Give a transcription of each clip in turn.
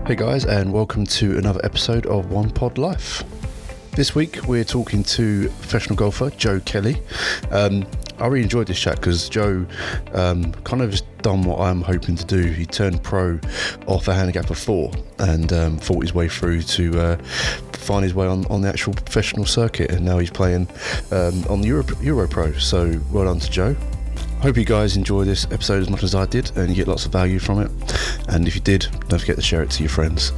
Hey guys, and welcome to another episode of One Pod Life. This week we're talking to professional golfer Joe Kelly. I really enjoyed this chat because Joe kind of just done what I'm hoping to do. He turned pro off a handicap of 4 and fought his way through to find his way on the actual professional circuit, and now he's playing on the EuroPro. So well done to Joe. Hope you guys enjoy this episode as much as I did and you get lots of value from it. And if you did, don't forget to share it to your friends.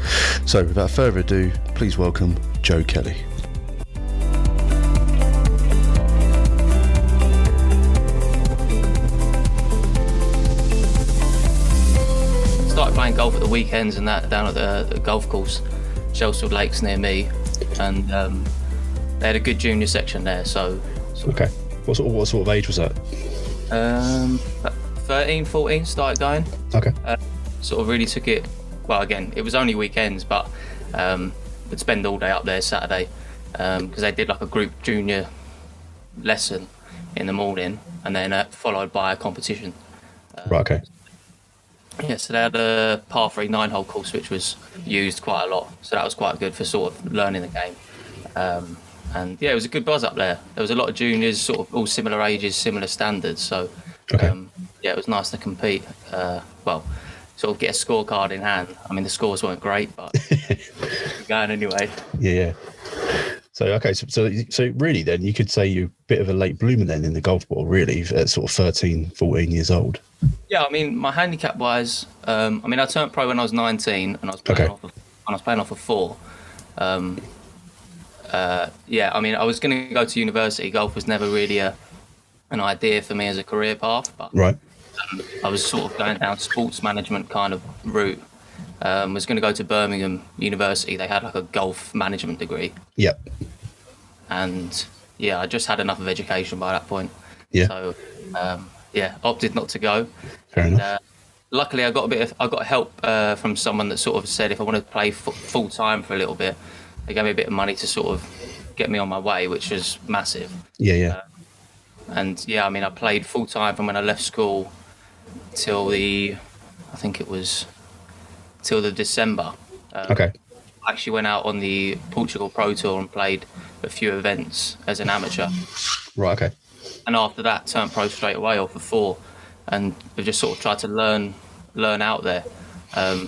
So without further ado, please welcome Joe Kelly. Started playing golf at the weekends and that down at the golf course, Shelsfield Lakes near me, and they had a good junior section there. So Okay. What sort of age was that? 13, 14 started going. Okay. Sort of really took it, well, again, it was only weekends, but would spend all day up there Saturday because they did like a group junior lesson in the morning and then followed by a competition. Right, okay. Yeah, so they had a par 3 9-hole course which was used quite a lot, so that was quite good for sort of learning the game. And yeah, it was a good buzz up there. There was a lot of juniors, sort of all similar ages, similar standards. So Okay. yeah, it was nice to compete. Well, sort of get a scorecard in hand. I mean, the scores weren't great, but going anyway. Yeah. So okay, so really then you could say you're a bit of a late bloomer then in the golf ball, really, at sort of 13, 14 years old. Yeah, I mean, my handicap wise, I mean, I turned pro when I was 19 and I was playing off of 4. Yeah, I mean, I was going to go to university. Golf was never really an idea for me as a career path, but Right. I was sort of going down sports management kind of route. Was going to go to Birmingham University. They had like a golf management degree. Yep. And yeah, I just had enough of education by that point. Yeah. So yeah, opted not to go. Fair enough. Luckily, I got help from someone that sort of said if I wanted to play full time for a little bit, they gave me a bit of money to sort of get me on my way, which was massive. Yeah. And yeah, I mean, I played full time from when I left school till the December. Okay. I actually went out on the Portugal Pro Tour and played a few events as an amateur. Right, okay. And after that, turned pro straight away off of 4, and we just sort of tried to learn out there. I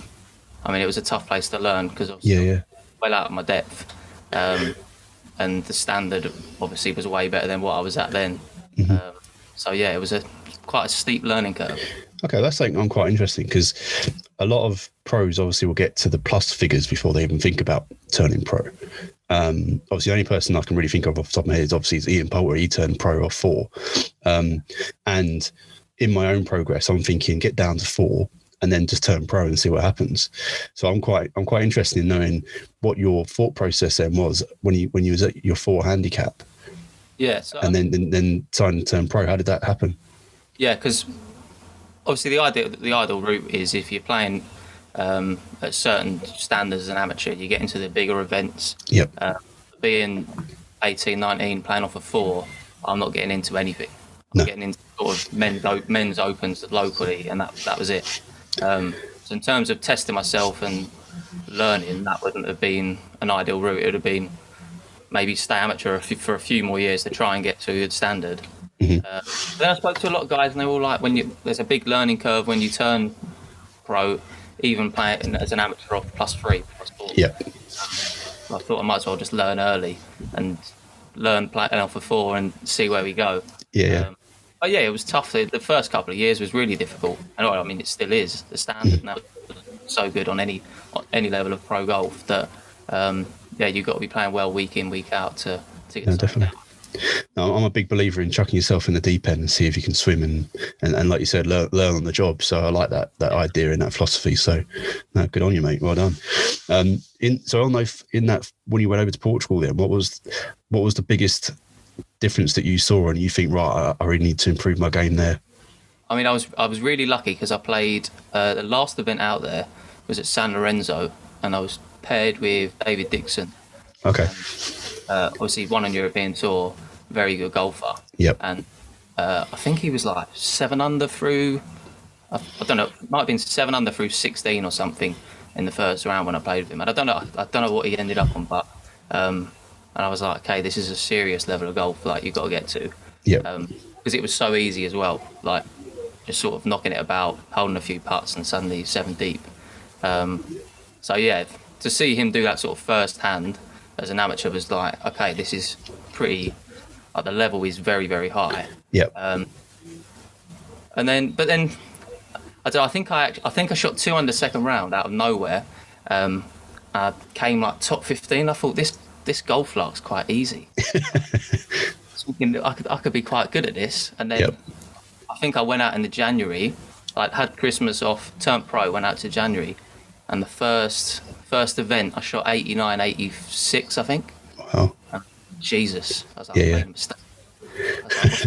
mean, it was a tough place to learn because I was well out of my depth, and the standard obviously was way better than what I was at then. Mm-hmm. So yeah, it was quite a steep learning curve. Okay, that's something I'm quite interesting because a lot of pros obviously will get to the plus figures before they even think about turning pro. Obviously, the only person I can really think of off the top of my head is Ian Poulter. He turned pro off 4. And in my own progress, I'm thinking get down to 4 and then just turn pro and see what happens. So I'm quite interested in knowing what your thought process then was when you was at your 4 handicap. Yeah. So, and then deciding to turn pro. How did that happen? Yeah, because obviously the ideal route is if you're playing at certain standards as an amateur, you get into the bigger events. Yep. Being 18, 19, playing off of 4, I'm not getting into anything. I'm getting into sort of men's opens locally, and that was it. So in terms of testing myself and learning, that wouldn't have been an ideal route. It would have been maybe stay amateur for a few more years to try and get to a good standard. Mm-hmm. Then I spoke to a lot of guys, and they were all like, there's a big learning curve when you turn pro, even playing as an amateur off +3, +4. Yeah. I thought I might as well just learn early and learn playing off of 4 and see where we go. Yeah. But yeah, it was tough. The first couple of years was really difficult. And I mean, it still is. The standard now is so good on any level of pro golf that yeah, you've got to be playing well week in, week out to get definitely. No, I'm a big believer in chucking yourself in the deep end and see if you can swim and like you said, learn on the job. So I like that idea and that philosophy. So no, good on you, mate. Well done. In that when you went over to Portugal, then what was the biggest difference that you saw and you think, right, I really need to improve my game there? I mean, I was really lucky because I played the last event out there was at San Lorenzo, and I was paired with David Dixon. Okay. Obviously won on European Tour, very good golfer. Yep. And I think he was like 7 under through, I don't know, it might have been 7 under through 16 or something in the first round when I played with him, and I don't know what he ended up on, but and I was like, okay, this is a serious level of golf, like you've got to get to, because it was so easy as well, like just sort of knocking it about, holding a few putts, and suddenly 7 deep. So yeah, to see him do that sort of first hand as an amateur was like, okay, this is pretty. Like the level is very, very high. But then I think I shot 2 under second round out of nowhere. I came like top 15. I thought this golf lark's quite easy. I could be quite good at this. And then I think I went out in the January. I had Christmas off, turned pro, went out to January, and the first event I shot 89, 86, I think. Wow. Jesus, I was like, I made a mistake. I was like, what's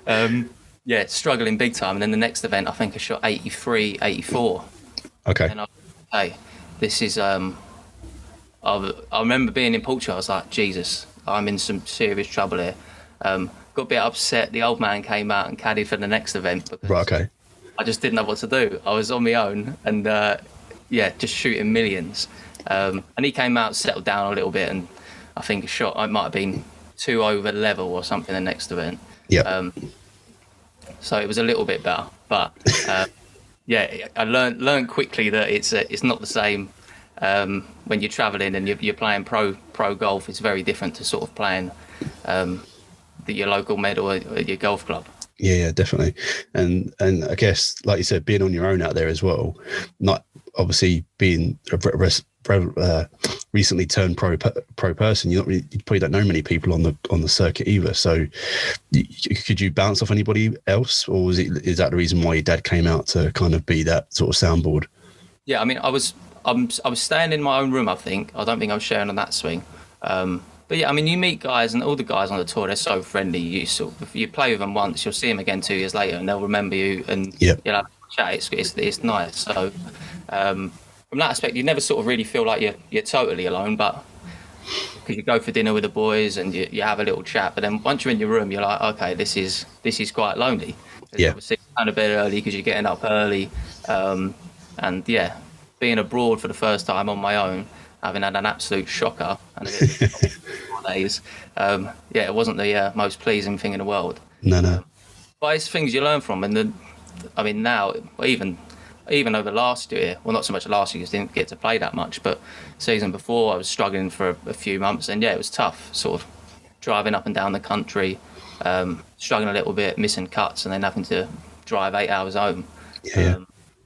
going on? Struggling big time. And then the next event, I think I shot 83, 84. Okay. And I was like, hey, this is, I remember being in Portugal, I was like, Jesus, I'm in some serious trouble here. Got a bit upset. The old man came out and caddied for the next event because I just didn't know what to do. I was on my own and, just shooting millions. And he came out, settled down a little bit, and I think a shot, I might have been 2 over level or something the next event. So it was a little bit better, but I learned quickly that it's not the same when you're traveling and you're playing pro golf. It's very different to sort of playing your local med or your golf club. Yeah, definitely. And I guess, like you said, being on your own out there as well, not obviously being a recently turned pro person, you probably don't know many people on the circuit either. So could you bounce off anybody else, or is that the reason why your dad came out to kind of be that sort of soundboard? Yeah, I mean, I was staying in my own room. I don't think I was sharing on that swing. But yeah, I mean, you meet guys, and all the guys on the tour, they're so friendly. If you play with them once, you'll see them again 2 years later, and they'll remember you, and you'll have a chat. It's nice. So from that aspect, you never sort of really feel like you're totally alone, but because you go for dinner with the boys and you have a little chat. But then once you're in your room, you're like, okay, this is quite lonely. Obviously, going to bed early because you're getting up early, and being abroad for the first time on my own, having had an absolute shocker and a bit of 4 days. It wasn't the most pleasing thing in the world. No. But it's things you learn from, and now even over last year, well, not so much last year because I didn't get to play that much, but season before I was struggling for a few months, and it was tough, sort of driving up and down the country, struggling a little bit, missing cuts, and then having to drive 8 hours home.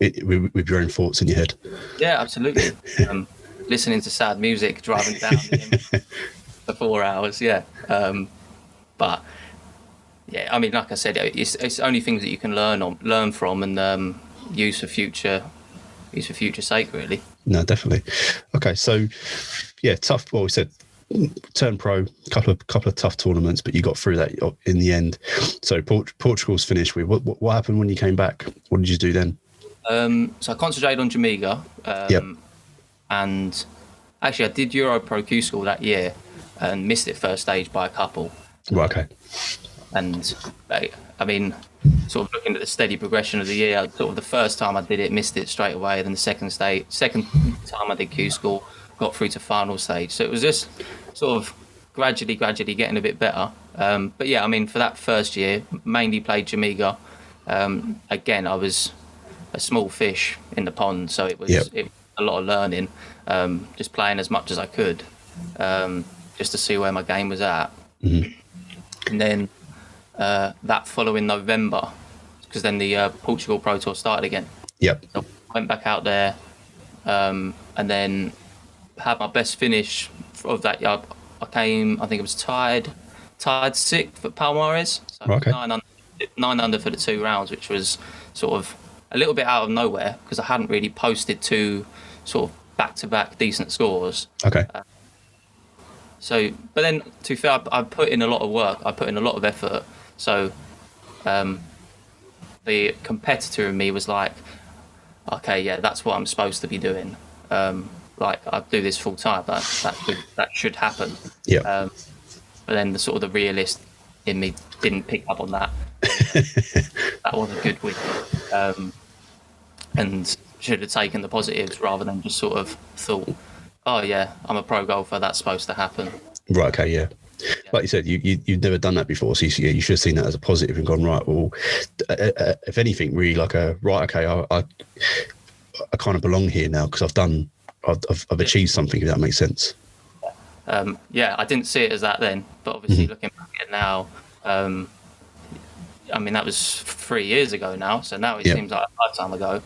With your own thoughts in your head. Yeah, absolutely. Listening to sad music, driving down for 4 hours. But I mean, like I said, it's only things that you can learn from and use for future sake, really. No, definitely. Okay, so tough. Well, we said turn pro, couple of tough tournaments, but you got through that in the end. So Portugal's finished with. What happened when you came back? What did you do then? So I concentrated on Jamaica. And actually I did EuroPro Q School that year and missed it first stage by a couple. Right, okay. And I mean, sort of looking at the steady progression of the year, sort of the first time I did it, missed it straight away. Then the second time I did Q School, got through to final stage. So it was just sort of gradually getting a bit better. But I mean, for that first year, mainly played Jamaica. Again, I was a small fish in the pond, so it was a lot of learning, just playing as much as I could, just to see where my game was at. Mm-hmm. And then that following November, because then the Portugal Pro Tour started again. Yep. So I went back out there, and then had my best finish of that year. I think it was tied 6th at Palmares. So okay. 9 under for the 2 rounds, which was sort of a little bit out of nowhere because I hadn't really posted 2 sort of back-to-back decent scores. Okay. But then, to be fair, I put in a lot of work. I put in a lot of effort. So the competitor in me was like, okay, that's what I'm supposed to be doing. Like, I do this full time. That should happen. Yeah. But then the sort of the realist in me didn't pick up on that. That was a good week. And should have taken the positives rather than just sort of thought, oh yeah, I'm a pro golfer, that's supposed to happen. Right. Okay. Yeah. Like you said, you've never done that before, so you should have seen that as a positive and gone, right, well, if anything, really like I kind of belong here now because I've achieved something, if that makes sense. I didn't see it as that then, but obviously looking back at it now, I mean, that was 3 years ago now, so now it seems like a lifetime ago.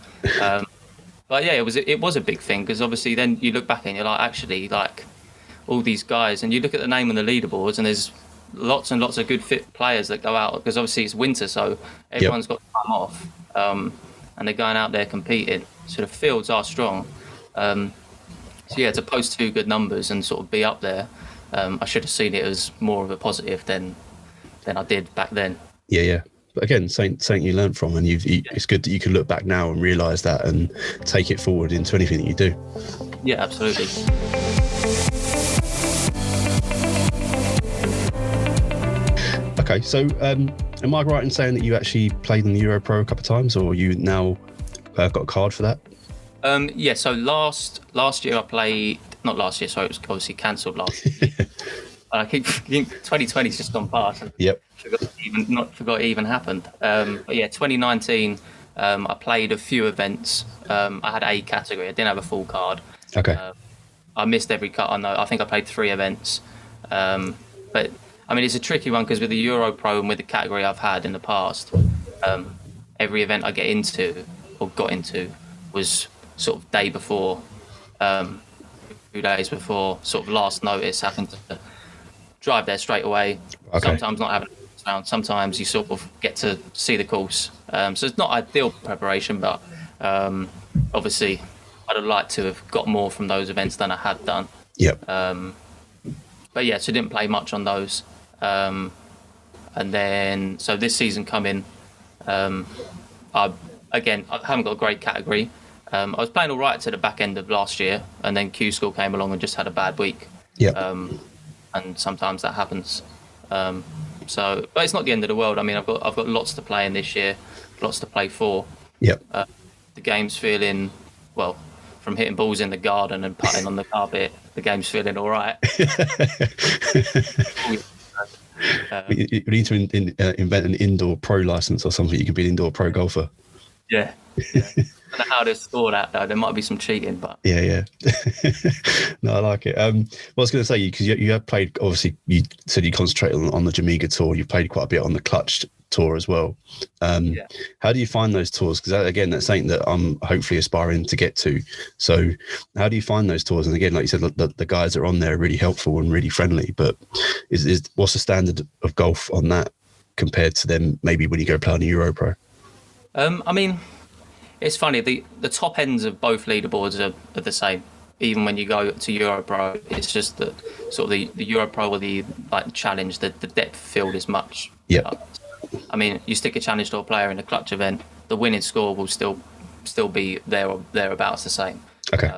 But yeah, it was a big thing because obviously then you look back and you're like, actually, like all these guys, and you look at the name on the leaderboards, and there's lots and lots of good fit players that go out because obviously it's winter, so everyone's got time off, and they're going out there competing. So the fields are strong. So yeah, to post 2 good numbers and sort of be up there, I should have seen it as more of a positive than I did back then. Yeah. But again, something you learned from, and it's good that you can look back now and realise that and take it forward into anything that you do. Yeah, absolutely. Okay, so am I right in saying that you actually played in the EuroPro a couple of times, or you now got a card for that? Yeah, so last year I played, not last year, sorry, it was obviously cancelled last year. I keep 2020's just gone past. Yep. Forgot it even happened. But yeah, 2019, I played a few events. I had a category. I didn't have a full card. Okay. I missed every cut. I think I played 3 events. But I mean, it's a tricky one because with the EuroPro and with the category I've had in the past, every event I got into was sort of day before, 2 days before, sort of last notice, having to drive there straight away. Okay. Sometimes not having a round. Sometimes you sort of get to see the course. So it's not ideal preparation, but obviously I'd have liked to have got more from those events than I had done. Yep. But yeah, so didn't play much on those. And then, so this season coming, I haven't got a great category. I was playing all right to the back end of last year, and then Q School came along and just had a bad week. Yeah. And sometimes that happens. But it's not the end of the world. I mean, I've got lots to play in this year, lots to play for. Yep. The game's feeling, well, from hitting balls in the garden and putting on the carpet, the game's feeling all right. You need to invent an indoor pro license or something. You can be an indoor pro golfer. Yeah. I don't know how to score that though. There might be some cheating, but yeah. No, I like it. Well, I was going to say, because you have played. Obviously, you said you concentrate on the Jamaica tour. You've played quite a bit on the Clutch tour as well. How do you find those tours? Because again, that's something that I'm hopefully aspiring to get to. So, how do you find those tours? And again, like you said, the guys that are on there are really helpful and really friendly. But what's the standard of golf on that compared to them? Maybe when you go play on the EuroPro. I mean, it's funny. The top ends of both leaderboards are the same. Even when you go to EuroPro, it's just that sort of the EuroPro or the challenge. The depth field is much. Yeah. I mean, you stick a challenge tour player in a Clutch event, the winning score will still be there or thereabouts the same. Okay.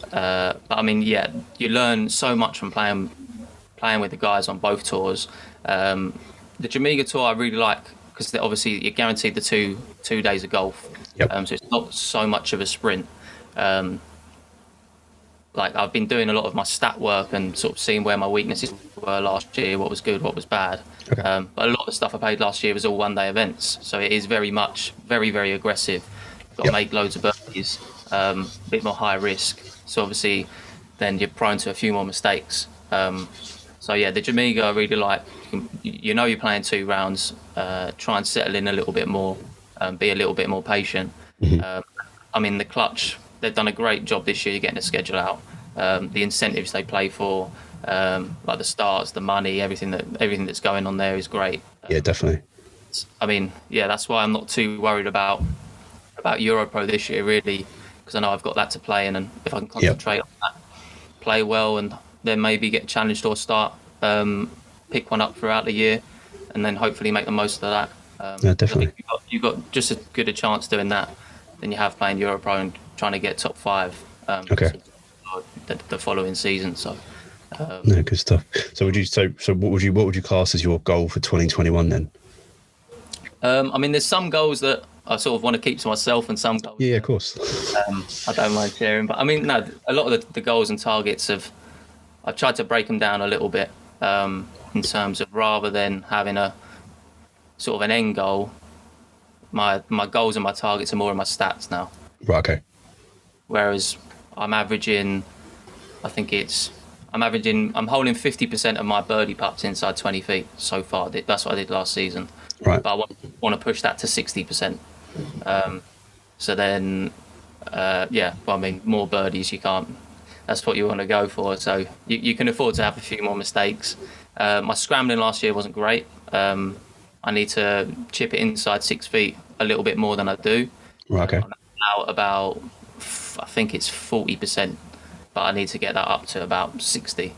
But I mean, yeah, you learn so much from playing with the guys on both tours. The Jamaica tour I really like because obviously you're guaranteed the two days of golf. Yep. So it's not so much of a sprint. Like I've been doing a lot of my stat work and sort of seeing where my weaknesses were last year, what was good, what was bad. Okay. But a lot of the stuff I played last year was all one-day events, so it is very much very, very aggressive. Got to make loads of birdies, a bit more high risk. So obviously, then you're prone to a few more mistakes. So yeah, the Jamaica I really like. You know, you're playing 2 rounds. Try and settle in a little bit more, be a little bit more patient. Mm-hmm. I mean, the Clutch, they've done a great job this year getting the schedule out. The incentives they play for, like the starts, the money, everything that's going on there is great. Yeah, definitely. I mean, yeah, that's why I'm not too worried about EuroPro this year, really, because I know I've got that to play in, and if I can concentrate on that, play well, and then maybe get challenged or start, pick one up throughout the year, and then hopefully make the most of that. Yeah, definitely. You've got just as good a chance doing that than you have playing EuroPro and trying to get top 5. Okay. The following season. So. No, good stuff. So what would you class as your goal for 2021 then? I mean, there's some goals that I sort of want to keep to myself, and some goals. Yeah, of course. I don't mind sharing, but I mean, no, a lot of the goals and targets I've tried to break them down a little bit in terms of, rather than having a sort of an end goal, my goals and my targets are more in my stats now. Right. Okay. Whereas I'm averaging, I'm holding 50% of my birdie putts inside 20 feet so far. That's what I did last season. Right. But I want to push that to 60%. So then, more birdies you can't. That's what you want to go for. So you can afford to have a few more mistakes. My scrambling last year wasn't great. I need to chip it inside 6 feet a little bit more than I do. Right. Okay. I'm now about, I think it's 40%, but I need to get that up to about 60,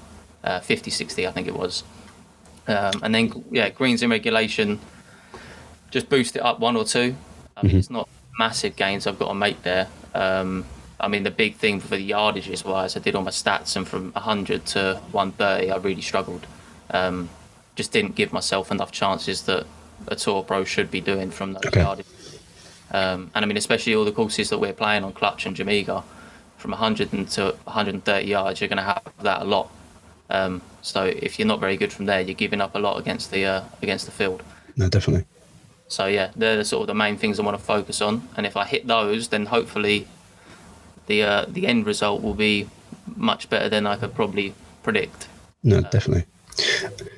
50, 60, I think it was. And then, greens in regulation, just boost it up 1 or 2. I mean, it's not massive gains I've got to make there. I mean, the big thing for the yardages wise, I did all my stats, and from 100 to 130, I really struggled. Just didn't give myself enough chances that a Tour Pro should be doing from those yardages. And I mean, especially all the courses that we're playing on, Clutch and Jamaica, from 100 to 130 yards, you're going to have that a lot. So if you're not very good from there, you're giving up a lot against the field. No, definitely. So yeah, they're the sort of the main things I want to focus on. And if I hit those, then hopefully the end result will be much better than I could probably predict. No, definitely.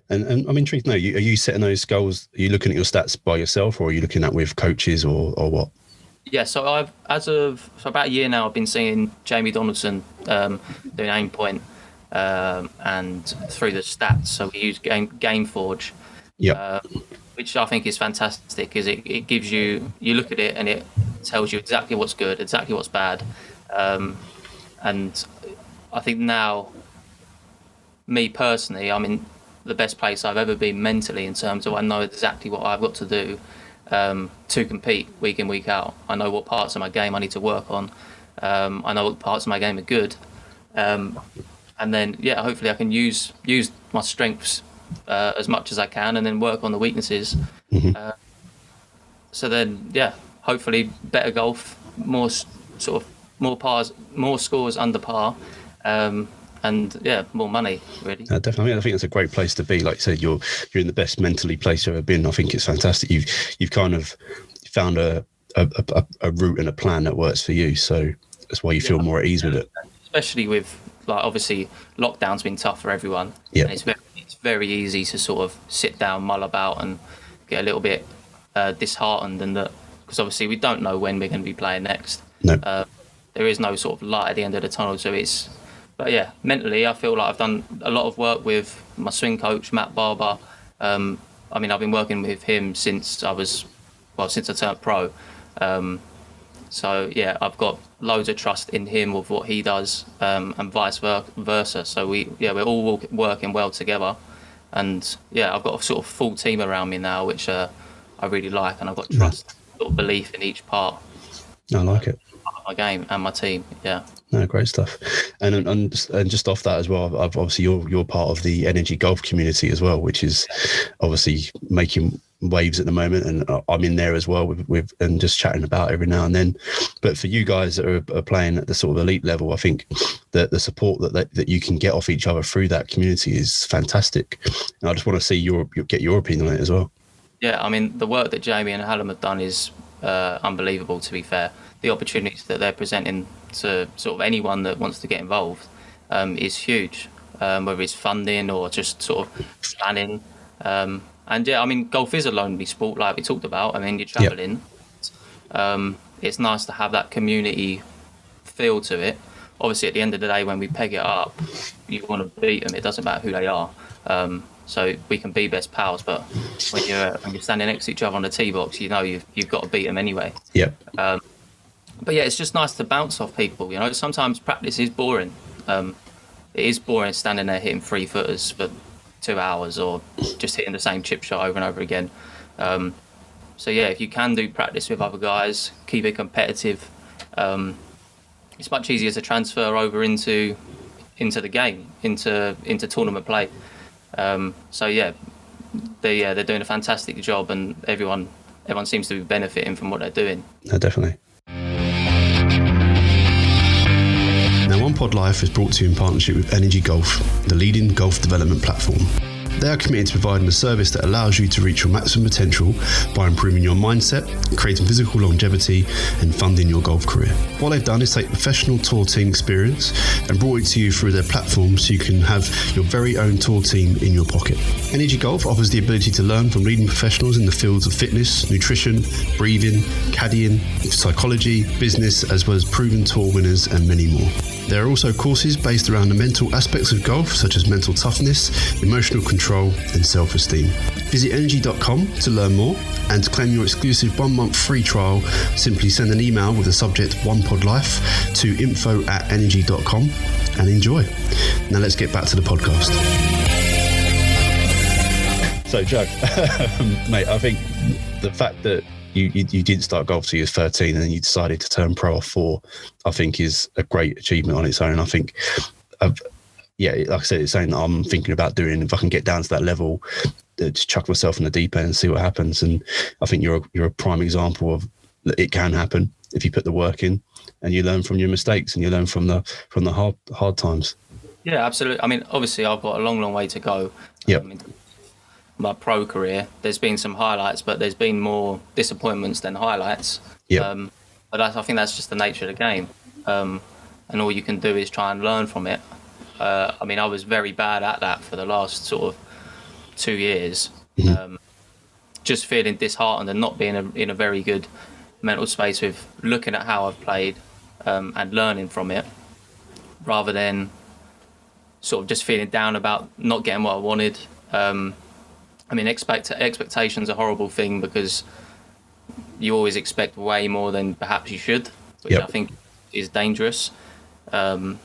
And I'm intrigued to know, are you setting those goals? Are you looking at your stats by yourself, or are you looking at with coaches, or what? Yeah, so for about a year now, I've been seeing Jamie Donaldson doing aim point and through the stats. So we use GameForge, which I think is fantastic, because it gives you look at it and it tells you exactly what's good, exactly what's bad. And I think now, me personally, I'm in the best place I've ever been mentally, in terms of I know exactly what I've got to do to compete week in, week out. I know what parts of my game I need to work on. I know what parts of my game are good. And then, hopefully I can use my strengths as much as I can, and then work on the weaknesses. So then, hopefully better golf, more pars, more scores under par, and more money, really. Definitely. I think that's a great place to be. Like you said, you're in the best mentally place you've ever been. I think it's fantastic. You've kind of found a route and a plan that works for you. So that's why you feel more at ease with it. Especially with, like, obviously lockdown's been tough for everyone. Yeah. And it's very easy to sort of sit down, mull about, and get a little bit disheartened, and that, because obviously we don't know when we're going to be playing next. No. There is no sort of light at the end of the tunnel. So but mentally, I feel like I've done a lot of work with my swing coach, Matt Barber. I mean, I've been working with him since I turned pro. So I've got loads of trust in him with what he does, and vice versa. So we're all working well together, and I've got a sort of full team around me now, which I really like, and I've got trust, sort of belief in each part. I like it. My game and my team. No, great stuff. And just off that as well, obviously you're part of the Energy Golf community as well, which is obviously making waves at the moment, and I'm in there as well with and just chatting about every now and then. But for you guys that are playing at the sort of elite level, I think that the support that you can get off each other through that community is fantastic. And I just want to see get your opinion on it as well. Yeah, I mean, the work that Jamie and Hallam have done is unbelievable, to be fair. The opportunities that they're presenting to sort of anyone that wants to get involved is huge, whether it's funding or just sort of planning. And I mean, golf is a lonely sport, like we talked about. I mean, you're traveling. Yep. It's nice to have that community feel to it. Obviously, at the end of the day, when we peg it up, you want to beat them. It doesn't matter who they are. So we can be best pals, but when you're standing next to each other on the tee box, you know you've got to beat them anyway. Yep. But it's just nice to bounce off people. You know, sometimes practice is boring. It is boring standing there hitting 3-footers for 2 hours, or just hitting the same chip shot over and over again. So if you can do practice with other guys, keep it competitive. It's much easier to transfer over into the game, into tournament play. They're doing a fantastic job, and everyone everyone seems to be benefiting from what they're doing. No, definitely. Now, One Pod Life is brought to you in partnership with Energy Golf, the leading golf development platform. They are committed to providing a service that allows you to reach your maximum potential by improving your mindset, creating physical longevity, and funding your golf career. What they've done is take professional tour team experience and brought it to you through their platform so you can have your very own tour team in your pocket. Energy Golf offers the ability to learn from leading professionals in the fields of fitness, nutrition, breathing, caddying, psychology, business, as well as proven tour winners and many more. There are also courses based around the mental aspects of golf, such as mental toughness, emotional control, and self-esteem. Visit energy.com to learn more, and to claim your exclusive 1-month free trial, simply send an email with the subject OnePodLife to info@energy.com and enjoy. Now let's get back to the podcast. So, Joe, mate, I think the fact that you didn't start golf till you were 13 and then you decided to turn pro at 4, I think is a great achievement on its own. I think, like I said, it's something that I'm thinking about doing. If I can get down to that level, just chuck myself in the deep end and see what happens. And I think you're a prime example of that it can happen if you put the work in and you learn from your mistakes and you learn from the hard times. Yeah, absolutely. I mean, obviously, I've got a long way to go. Yep. My pro career, there's been some highlights, but there's been more disappointments than highlights. Yep. But I think that's just the nature of the game. And all you can do is try and learn from it. I mean, I was very bad at that for the last sort of 2 years. Mm-hmm. Just feeling disheartened and not being in a very good mental space with looking at how I've played and learning from it, rather than sort of just feeling down about not getting what I wanted. I mean, expectation's a horrible thing because you always expect way more than perhaps you should, which I think is dangerous. And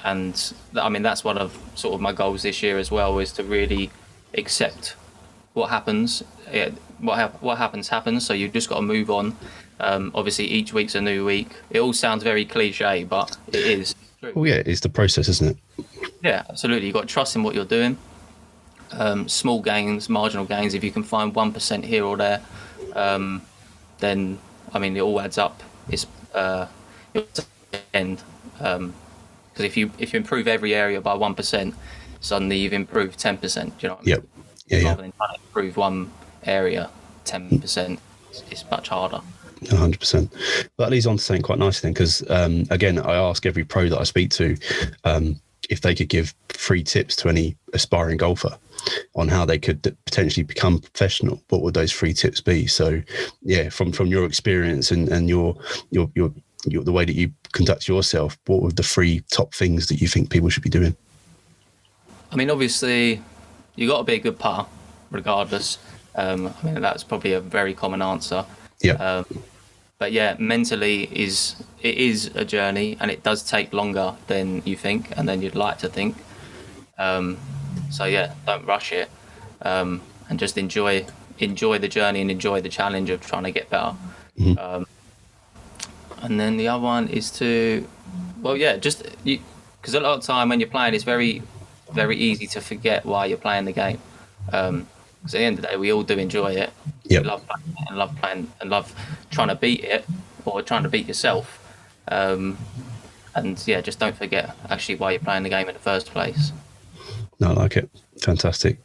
I mean, that's one of sort of my goals this year as well, is to really accept what happens. What happens. So you've just got to move on. Obviously, each week's a new week. It all sounds very cliche, but it is true. Well, yeah, it's the process, isn't it? Yeah, absolutely. You've got to trust in what you're doing. Small gains, marginal gains. If you can find 1% here or there, then I mean it all adds up. It's end because if you improve every area by 1%, suddenly you've improved 10%. Do you know what I mean? Yep. Yeah. Rather than trying to improve one area 10%, it's much harder. 100%. But that leads on to something quite nice then, because again, I ask every pro that I speak to if they could give free tips to any aspiring golfer on how they could potentially become professional. What would those free tips be? So, yeah, from your experience and your the way that you conduct yourself, what were the 3 top things that you think people should be doing? I mean, obviously, you got to be a good putter, regardless. I mean, that's probably a very common answer. Yeah. But yeah, mentally it is a journey, and it does take longer than you think and than you'd like to think. So yeah, don't rush it, and just enjoy the journey and enjoy the challenge of trying to get better. Mm-hmm. And then the other one is to, because a lot of the time when you're playing, it's very, very easy to forget why you're playing the game. Because at the end of the day, we all do enjoy it. Yep. We love playing and love playing and love trying to beat it or trying to beat yourself. And yeah, just don't forget actually why you're playing the game in the first place. No, I like it. Fantastic.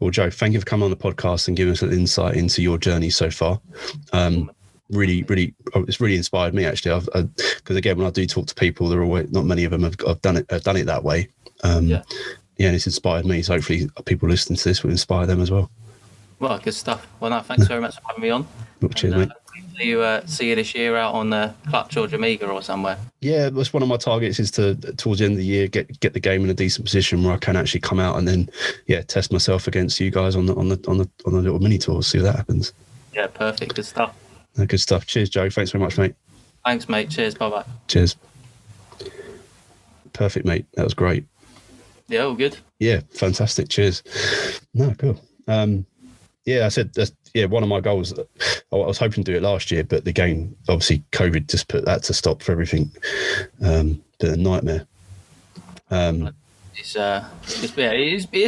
Well, Joe, thank you for coming on the podcast and giving us an insight into your journey so far. Really, it's really inspired me actually. Because again, when I do talk to people, there are always, not many of them have done it that way. Yeah, and it's inspired me. So hopefully people listening to this will inspire them as well. Well, good stuff. Well, no, thanks very much for having me on. Well, cheers, mate. See you this year out on the Clutch or Jamaica or somewhere. Yeah, that's one of my targets, is to towards the end of the year get the game in a decent position where I can actually come out and then test myself against you guys on the little mini tours. See what that happens. Yeah, perfect. Good stuff. Good stuff. Cheers, Joe. Thanks very much, mate. Thanks, mate. Cheers. Bye bye. Cheers. Perfect, mate. That was great. Yeah, all good. Yeah, fantastic. Cheers. No, cool. I said that's one of my goals. I was hoping to do it last year, but the game, obviously COVID just put that to stop for everything. Been a nightmare. It's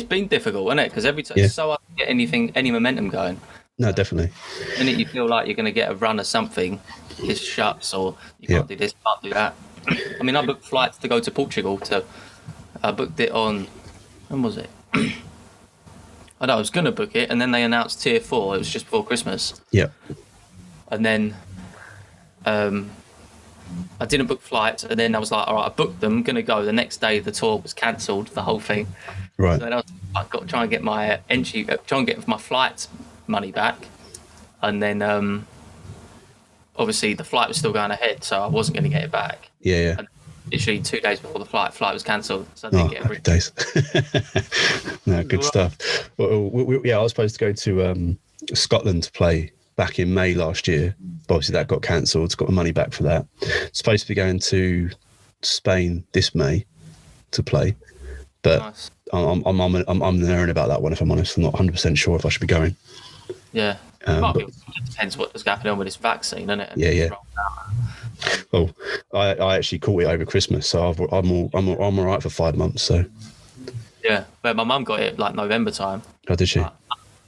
been difficult, isn't it? Because every time it's so hard to get any momentum going. No, definitely. The minute you feel like you're going to get a run or something, it shuts, or you can't do this, can't do that. I mean, I booked flights to go to Portugal. I booked it on, when was it? I know I was going to book it, and then they announced Tier 4. It was just before Christmas. Yeah. And then I didn't book flights, and then I was like, all right, I booked them, going to go. The next day, the tour was cancelled, the whole thing. Right. So then I've got to try and get my try and get my flight money back. And then obviously the flight was still going ahead, so I wasn't going to get it back. Yeah. And literally 2 days before the flight was cancelled, so I didn't get happy days. No, good stuff. Well, I was supposed to go to Scotland to play back in May last year, but obviously that got cancelled. Got my money back for that. Supposed to be going to Spain this May to play, but nice. I'm learning about that one. If I'm honest, I'm not 100% sure if I should be going. Yeah, it depends what's happening on with this vaccine, isn't it? Yeah. Well, I actually caught it over Christmas, so I'm all right for 5 months. So yeah, but my mum got it like November time. Oh, did she?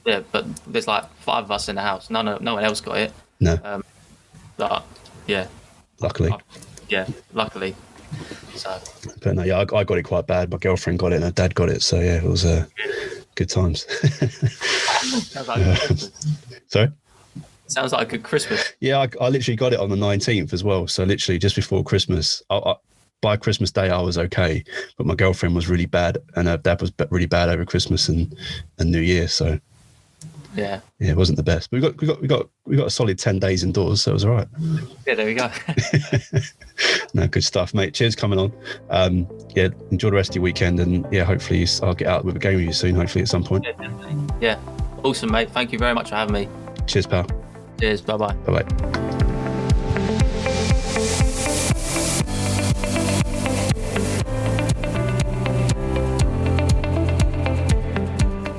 Yeah, but there's like 5 of us in the house. No one else got it. No. But yeah. Luckily. Luckily. So. But no, yeah, I got it quite bad. My girlfriend got it and her dad got it. So yeah, it was good times. Sounds like a good Christmas. Sorry? Sounds like a good Christmas. Yeah, I literally got it on the 19th as well. So literally just before Christmas. By Christmas Day, I was okay, but my girlfriend was really bad, and her dad was really bad over Christmas and New Year. So yeah, it wasn't the best. But we got a solid 10 days indoors, so it was all right. Yeah, there we go. No, good stuff, mate. Cheers coming on. Yeah, enjoy the rest of your weekend, and yeah, hopefully I'll get out with a game with you soon. Hopefully at some point. Yeah, definitely. Yeah, awesome, mate. Thank you very much for having me. Cheers, pal. Cheers. Bye-bye. Bye-bye.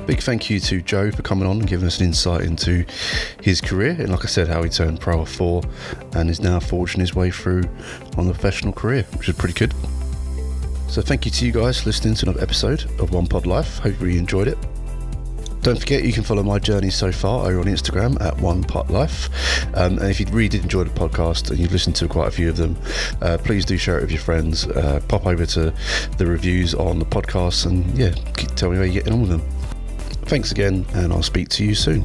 Big thank you to Joe for coming on and giving us an insight into his career, and like I said, how he turned pro at 4 and is now forging his way through on the professional career, which is pretty good. So thank you to you guys for listening to another episode of One Pod Life. Hope you really enjoyed it. Don't forget, you can follow my journey so far over on Instagram at One Pot Life. And if you really did enjoy the podcast and you've listened to quite a few of them, please do share it with your friends. Pop over to the reviews on the podcast and tell me how you're getting on with them. Thanks again, and I'll speak to you soon.